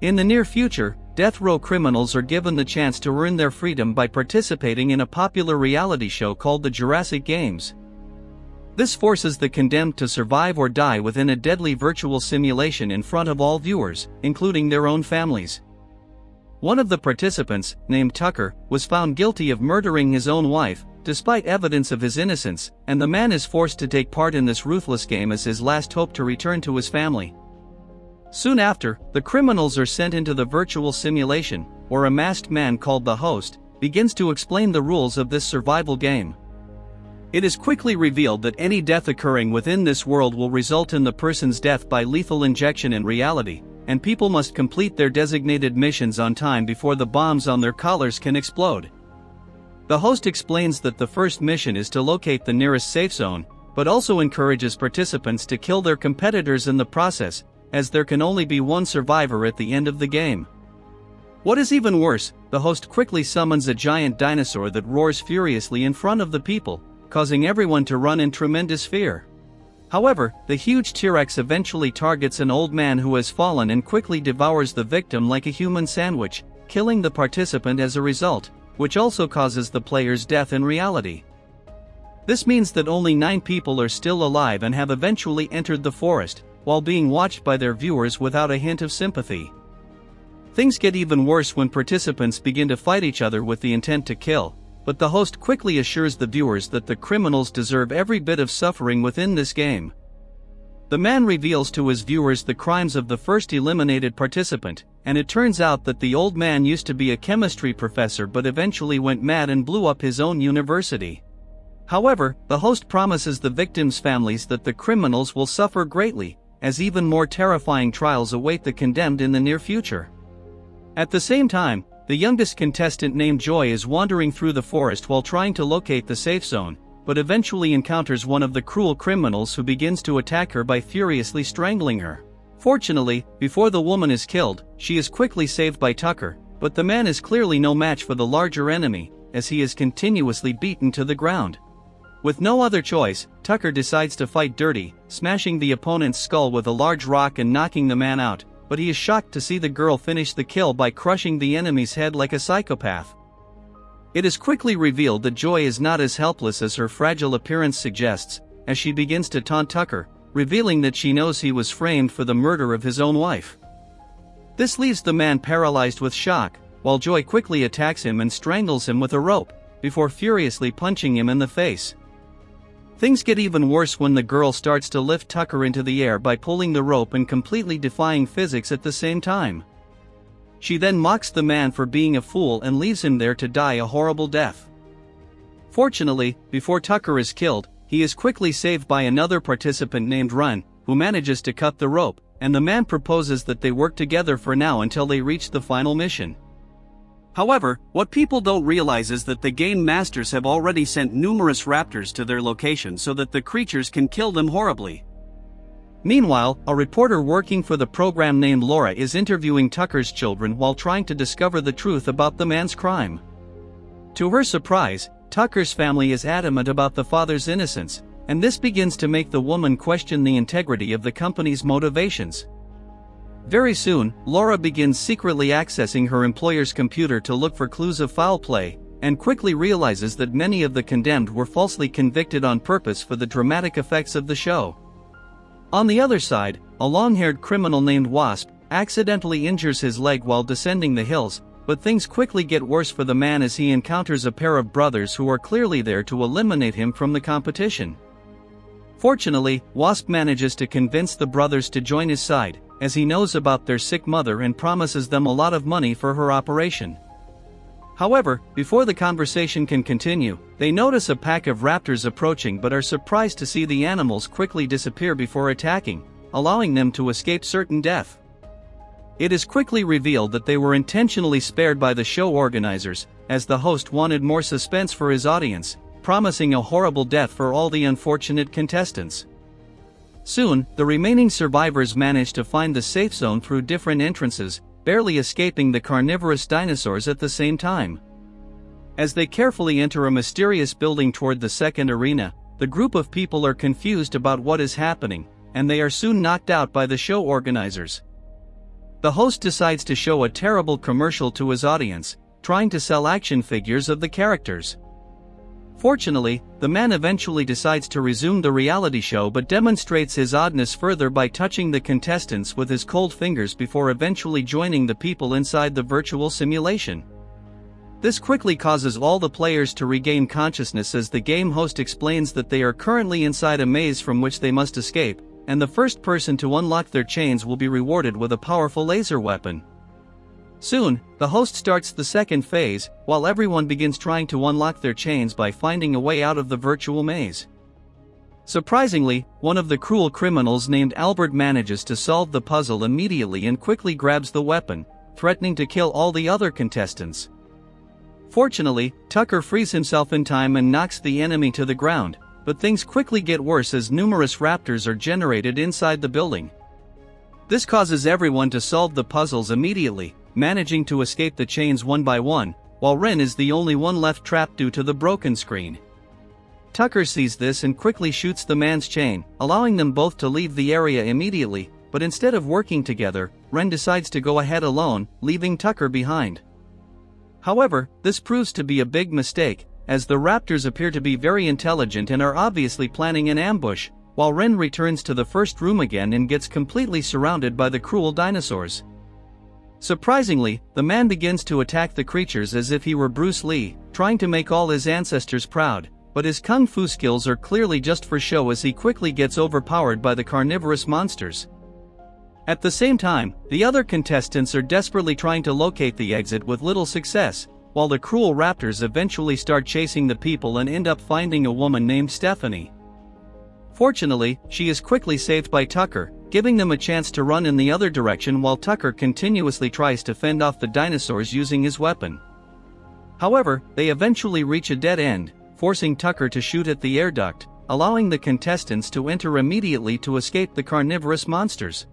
In the near future, death row criminals are given the chance to earn their freedom by participating in a popular reality show called the Jurassic Games. This forces the condemned to survive or die within a deadly virtual simulation in front of all viewers, including their own families. One of the participants, named Tucker, was found guilty of murdering his own wife, despite evidence of his innocence, and the man is forced to take part in this ruthless game as his last hope to return to his family. Soon after, the criminals are sent into the virtual simulation, where a masked man called the host begins to explain the rules of this survival game. It is quickly revealed that any death occurring within this world will result in the person's death by lethal injection in reality, and people must complete their designated missions on time before the bombs on their collars can explode. The host explains that the first mission is to locate the nearest safe zone, but also encourages participants to kill their competitors in the process, as there can only be one survivor at the end of the game. What is even worse, the host quickly summons a giant dinosaur that roars furiously in front of the people, causing everyone to run in tremendous fear. However, the huge T-Rex eventually targets an old man who has fallen and quickly devours the victim like a human sandwich, killing the participant as a result, which also causes the player's death in reality. This means that only 9 people are still alive and have eventually entered the forest, while being watched by their viewers without a hint of sympathy. Things get even worse when participants begin to fight each other with the intent to kill, but the host quickly assures the viewers that the criminals deserve every bit of suffering within this game. The man reveals to his viewers the crimes of the first eliminated participant, and it turns out that the old man used to be a chemistry professor but eventually went mad and blew up his own university. However, the host promises the victims' families that the criminals will suffer greatly, as even more terrifying trials await the condemned in the near future. At the same time, the youngest contestant named Joy is wandering through the forest while trying to locate the safe zone, but eventually encounters one of the cruel criminals who begins to attack her by furiously strangling her. Fortunately, before the woman is killed, she is quickly saved by Tucker, but the man is clearly no match for the larger enemy, as he is continuously beaten to the ground. With no other choice, Tucker decides to fight dirty, smashing the opponent's skull with a large rock and knocking the man out, but he is shocked to see the girl finish the kill by crushing the enemy's head like a psychopath. It is quickly revealed that Joy is not as helpless as her fragile appearance suggests, as she begins to taunt Tucker, revealing that she knows he was framed for the murder of his own wife. This leaves the man paralyzed with shock, while Joy quickly attacks him and strangles him with a rope, before furiously punching him in the face. Things get even worse when the girl starts to lift Tucker into the air by pulling the rope and completely defying physics at the same time. She then mocks the man for being a fool and leaves him there to die a horrible death. Fortunately, before Tucker is killed, he is quickly saved by another participant named Run, who manages to cut the rope, and the man proposes that they work together for now until they reach the final mission. However, what people don't realize is that the game masters have already sent numerous raptors to their location so that the creatures can kill them horribly. Meanwhile, a reporter working for the program named Laura is interviewing Tucker's children while trying to discover the truth about the man's crime. To her surprise, Tucker's family is adamant about the father's innocence, and this begins to make the woman question the integrity of the company's motivations. Very soon, Laura begins secretly accessing her employer's computer to look for clues of foul play, and quickly realizes that many of the condemned were falsely convicted on purpose for the dramatic effects of the show. On the other side, a long-haired criminal named Wasp accidentally injures his leg while descending the hills, but things quickly get worse for the man as he encounters a pair of brothers who are clearly there to eliminate him from the competition. Fortunately, Wasp manages to convince the brothers to join his side, as he knows about their sick mother and promises them a lot of money for her operation. However, before the conversation can continue, they notice a pack of raptors approaching but are surprised to see the animals quickly disappear before attacking, allowing them to escape certain death. It is quickly revealed that they were intentionally spared by the show organizers, as the host wanted more suspense for his audience, promising a horrible death for all the unfortunate contestants. Soon, the remaining survivors manage to find the safe zone through different entrances, barely escaping the carnivorous dinosaurs at the same time. As they carefully enter a mysterious building toward the second arena, the group of people are confused about what is happening, and they are soon knocked out by the show organizers. The host decides to show a terrible commercial to his audience, trying to sell action figures of the characters. Fortunately, the man eventually decides to resume the reality show but demonstrates his oddness further by touching the contestants with his cold fingers before eventually joining the people inside the virtual simulation. This quickly causes all the players to regain consciousness as the game host explains that they are currently inside a maze from which they must escape, and the first person to unlock their chains will be rewarded with a powerful laser weapon. Soon, the host starts the second phase, while everyone begins trying to unlock their chains by finding a way out of the virtual maze. Surprisingly, one of the cruel criminals named Albert manages to solve the puzzle immediately and quickly grabs the weapon, threatening to kill all the other contestants. Fortunately, Tucker frees himself in time and knocks the enemy to the ground, but things quickly get worse as numerous raptors are generated inside the building. This causes everyone to solve the puzzles immediately, managing to escape the chains one by one, while Ren is the only one left trapped due to the broken screen. Tucker sees this and quickly shoots the man's chain, allowing them both to leave the area immediately, but instead of working together, Ren decides to go ahead alone, leaving Tucker behind. However, this proves to be a big mistake, as the raptors appear to be very intelligent and are obviously planning an ambush, while Ren returns to the first room again and gets completely surrounded by the cruel dinosaurs. Surprisingly, the man begins to attack the creatures as if he were Bruce Lee, trying to make all his ancestors proud, but his kung fu skills are clearly just for show as he quickly gets overpowered by the carnivorous monsters. At the same time, the other contestants are desperately trying to locate the exit with little success, while the cruel raptors eventually start chasing the people and end up finding a woman named Stephanie. Fortunately, she is quickly saved by Tucker, giving them a chance to run in the other direction while Tucker continuously tries to fend off the dinosaurs using his weapon. However, they eventually reach a dead end, forcing Tucker to shoot at the air duct, allowing the contestants to enter immediately to escape the carnivorous monsters.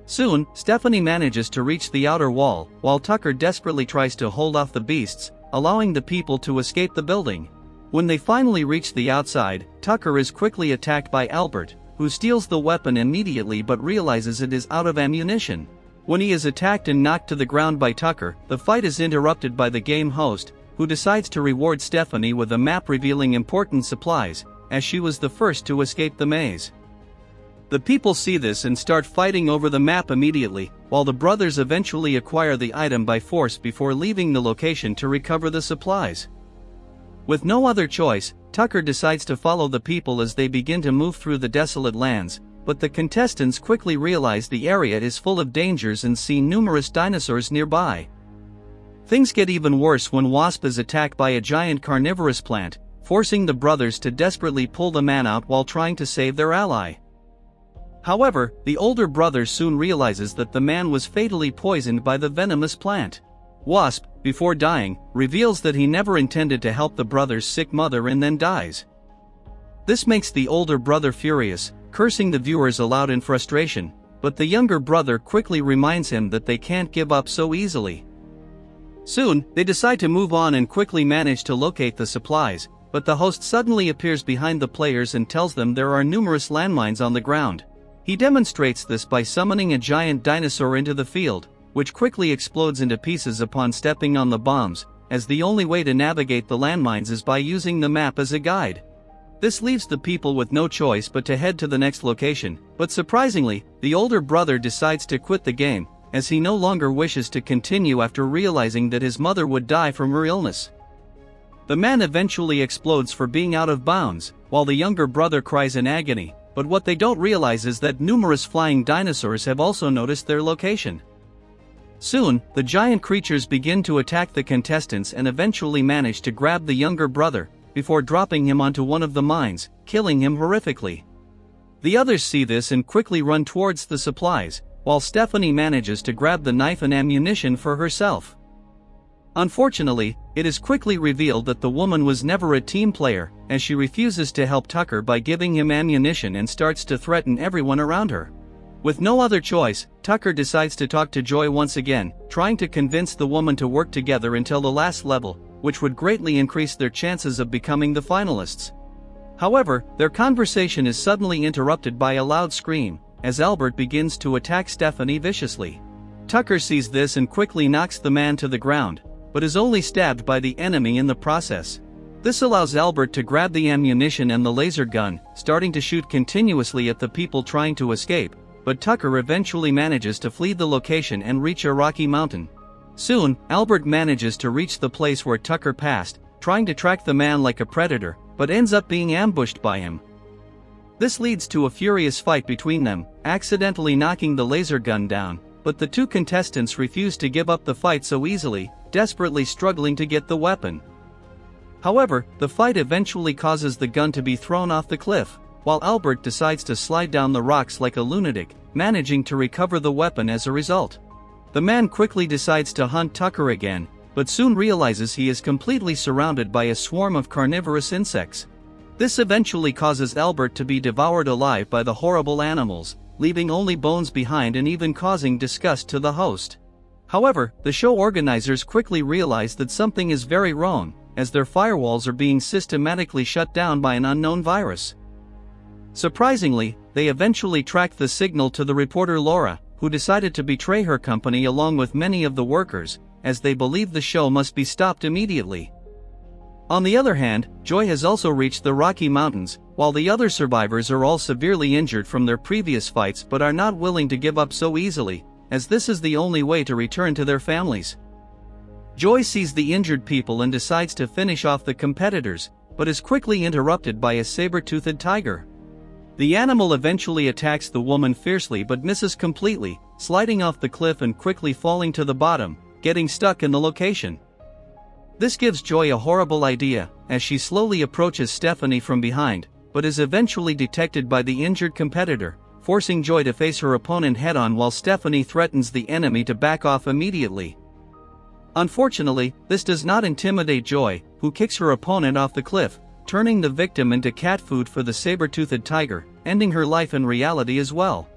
Soon, Stephanie manages to reach the outer wall, while Tucker desperately tries to hold off the beasts, allowing the people to escape the building. When they finally reach the outside, Tucker is quickly attacked by Albert, who steals the weapon immediately but realizes it is out of ammunition. When he is attacked and knocked to the ground by Tucker, the fight is interrupted by the game host, who decides to reward Stephanie with a map revealing important supplies, as she was the first to escape the maze. The people see this and start fighting over the map immediately, while the brothers eventually acquire the item by force before leaving the location to recover the supplies. With no other choice, Tucker decides to follow the people as they begin to move through the desolate lands, but the contestants quickly realize the area is full of dangers and see numerous dinosaurs nearby. Things get even worse when Wasp is attacked by a giant carnivorous plant, forcing the brothers to desperately pull the man out while trying to save their ally. However, the older brother soon realizes that the man was fatally poisoned by the venomous plant. Wasp, before dying, reveals that he never intended to help the brother's sick mother and then dies. This makes the older brother furious, cursing the viewers aloud in frustration, but the younger brother quickly reminds him that they can't give up so easily. Soon, they decide to move on and quickly manage to locate the supplies, but the host suddenly appears behind the players and tells them there are numerous landmines on the ground. He demonstrates this by summoning a giant dinosaur into the field, which quickly explodes into pieces upon stepping on the bombs, as the only way to navigate the landmines is by using the map as a guide. This leaves the people with no choice but to head to the next location, but surprisingly, the older brother decides to quit the game, as he no longer wishes to continue after realizing that his mother would die from her illness. The man eventually explodes for being out of bounds, while the younger brother cries in agony, but what they don't realize is that numerous flying dinosaurs have also noticed their location. Soon, the giant creatures begin to attack the contestants and eventually manage to grab the younger brother, before dropping him onto one of the mines, killing him horrifically. The others see this and quickly run towards the supplies, while Stephanie manages to grab the knife and ammunition for herself. Unfortunately, it is quickly revealed that the woman was never a team player, as she refuses to help Tucker by giving him ammunition and starts to threaten everyone around her. With no other choice, Tucker decides to talk to Joy once again, trying to convince the woman to work together until the last level, which would greatly increase their chances of becoming the finalists. However, their conversation is suddenly interrupted by a loud scream, as Albert begins to attack Stephanie viciously. Tucker sees this and quickly knocks the man to the ground, but is only stabbed by the enemy in the process. This allows Albert to grab the ammunition and the laser gun, starting to shoot continuously at the people trying to escape, but Tucker eventually manages to flee the location and reach a rocky mountain. Soon, Albert manages to reach the place where Tucker passed, trying to track the man like a predator, but ends up being ambushed by him. This leads to a furious fight between them, accidentally knocking the laser gun down, but the two contestants refuse to give up the fight so easily, desperately struggling to get the weapon. However, the fight eventually causes the gun to be thrown off the cliff, while Albert decides to slide down the rocks like a lunatic, managing to recover the weapon as a result. The man quickly decides to hunt Tucker again, but soon realizes he is completely surrounded by a swarm of carnivorous insects. This eventually causes Albert to be devoured alive by the horrible animals, leaving only bones behind and even causing disgust to the host. However, the show organizers quickly realize that something is very wrong, as their firewalls are being systematically shut down by an unknown virus. Surprisingly, they eventually track the signal to the reporter Laura, who decided to betray her company along with many of the workers, as they believe the show must be stopped immediately. On the other hand, Joy has also reached the Rocky Mountains, while the other survivors are all severely injured from their previous fights but are not willing to give up so easily, as this is the only way to return to their families. Joy sees the injured people and decides to finish off the competitors, but is quickly interrupted by a saber-toothed tiger. The animal eventually attacks the woman fiercely but misses completely, sliding off the cliff and quickly falling to the bottom, getting stuck in the location. This gives Joy a horrible idea, as she slowly approaches Stephanie from behind, but is eventually detected by the injured competitor, forcing Joy to face her opponent head-on while Stephanie threatens the enemy to back off immediately. Unfortunately, this does not intimidate Joy, who kicks her opponent off the cliff, turning the victim into cat food for the saber-toothed tiger, ending her life in reality as well.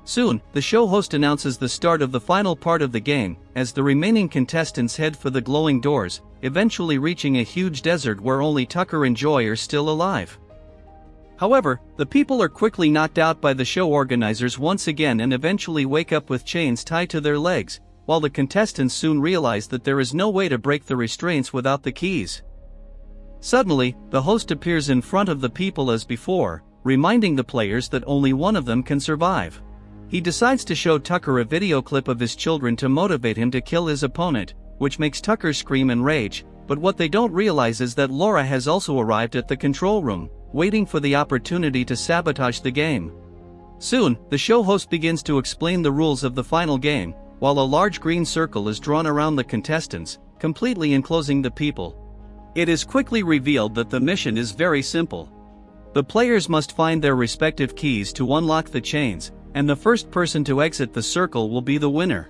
Soon, the show host announces the start of the final part of the game, as the remaining contestants head for the glowing doors, eventually reaching a huge desert where only Tucker and Joy are still alive. However, the people are quickly knocked out by the show organizers once again and eventually wake up with chains tied to their legs, while the contestants soon realize that there is no way to break the restraints without the keys. Suddenly, the host appears in front of the people as before, reminding the players that only one of them can survive. He decides to show Tucker a video clip of his children to motivate him to kill his opponent, which makes Tucker scream in rage, but what they don't realize is that Laura has also arrived at the control room, waiting for the opportunity to sabotage the game. Soon, the show host begins to explain the rules of the final game, while a large green circle is drawn around the contestants, completely enclosing the people. It is quickly revealed that the mission is very simple. The players must find their respective keys to unlock the chains, and the first person to exit the circle will be the winner.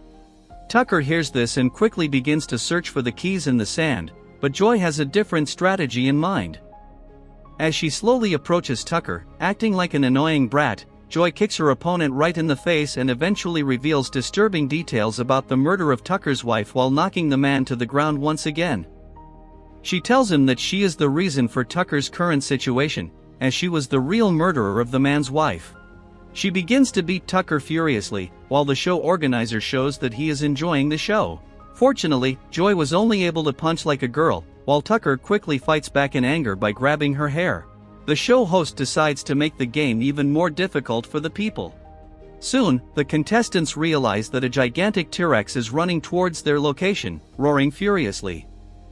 Tucker hears this and quickly begins to search for the keys in the sand, but Joy has a different strategy in mind. As she slowly approaches Tucker, acting like an annoying brat, Joy kicks her opponent right in the face and eventually reveals disturbing details about the murder of Tucker's wife while knocking the man to the ground once again. She tells him that she is the reason for Tucker's current situation, as she was the real murderer of the man's wife. She begins to beat Tucker furiously, while the show organizer shows that he is enjoying the show. Fortunately, Joy was only able to punch like a girl, while Tucker quickly fights back in anger by grabbing her hair. The show host decides to make the game even more difficult for the people. Soon, the contestants realize that a gigantic T-Rex is running towards their location, roaring furiously.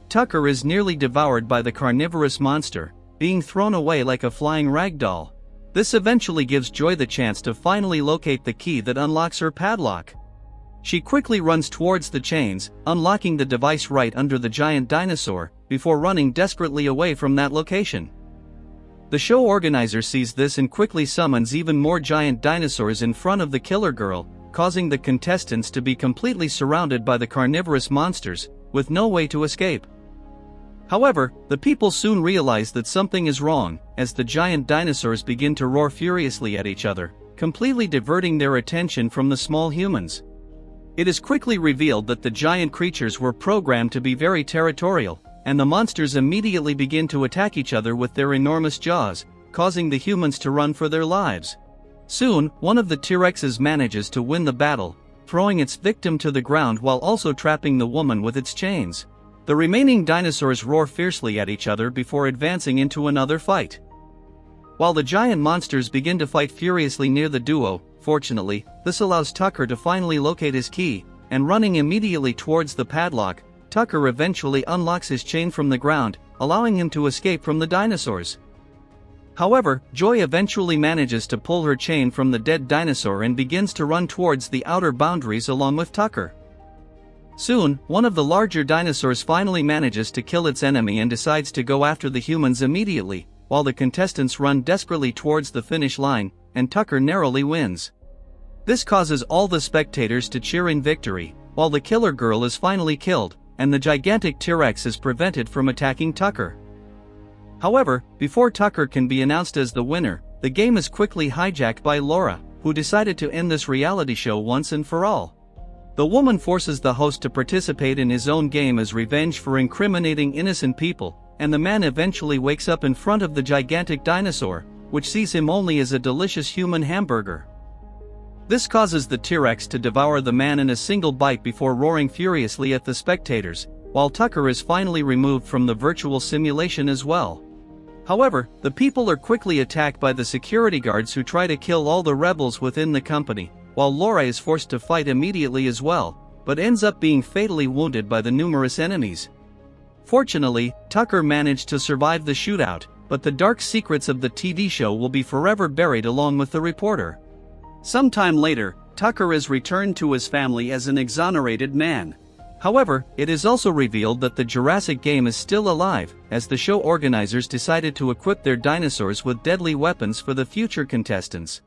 Tucker is nearly devoured by the carnivorous monster, being thrown away like a flying rag doll. This eventually gives Joy the chance to finally locate the key that unlocks her padlock. She quickly runs towards the chains, unlocking the device right under the giant dinosaur, before running desperately away from that location. The show organizer sees this and quickly summons even more giant dinosaurs in front of the killer girl, causing the contestants to be completely surrounded by the carnivorous monsters, with no way to escape. However, the people soon realize that something is wrong, as the giant dinosaurs begin to roar furiously at each other, completely diverting their attention from the small humans. It is quickly revealed that the giant creatures were programmed to be very territorial, and the monsters immediately begin to attack each other with their enormous jaws, causing the humans to run for their lives. Soon, one of the T-Rexes manages to win the battle, throwing its victim to the ground while also trapping the woman with its chains. The remaining dinosaurs roar fiercely at each other before advancing into another fight. While the giant monsters begin to fight furiously near the duo, fortunately, this allows Tucker to finally locate his key, and running immediately towards the padlock, Tucker eventually unlocks his chain from the ground, allowing him to escape from the dinosaurs. However, Joy eventually manages to pull her chain from the dead dinosaur and begins to run towards the outer boundaries along with Tucker. Soon, one of the larger dinosaurs finally manages to kill its enemy and decides to go after the humans immediately, while the contestants run desperately towards the finish line, and Tucker narrowly wins. This causes all the spectators to cheer in victory, while the killer girl is finally killed, and the gigantic T-Rex is prevented from attacking Tucker. However, before Tucker can be announced as the winner, the game is quickly hijacked by Laura, who decided to end this reality show once and for all. The woman forces the host to participate in his own game as revenge for incriminating innocent people, and the man eventually wakes up in front of the gigantic dinosaur, which sees him only as a delicious human hamburger. This causes the T-Rex to devour the man in a single bite before roaring furiously at the spectators, while Tucker is finally removed from the virtual simulation as well. However, the people are quickly attacked by the security guards who try to kill all the rebels within the company, while Laura is forced to fight immediately as well, but ends up being fatally wounded by the numerous enemies. Fortunately, Tucker managed to survive the shootout, but the dark secrets of the TV show will be forever buried along with the reporter. Sometime later, Tucker is returned to his family as an exonerated man. However, it is also revealed that the Jurassic game is still alive, as the show organizers decided to equip their dinosaurs with deadly weapons for the future contestants.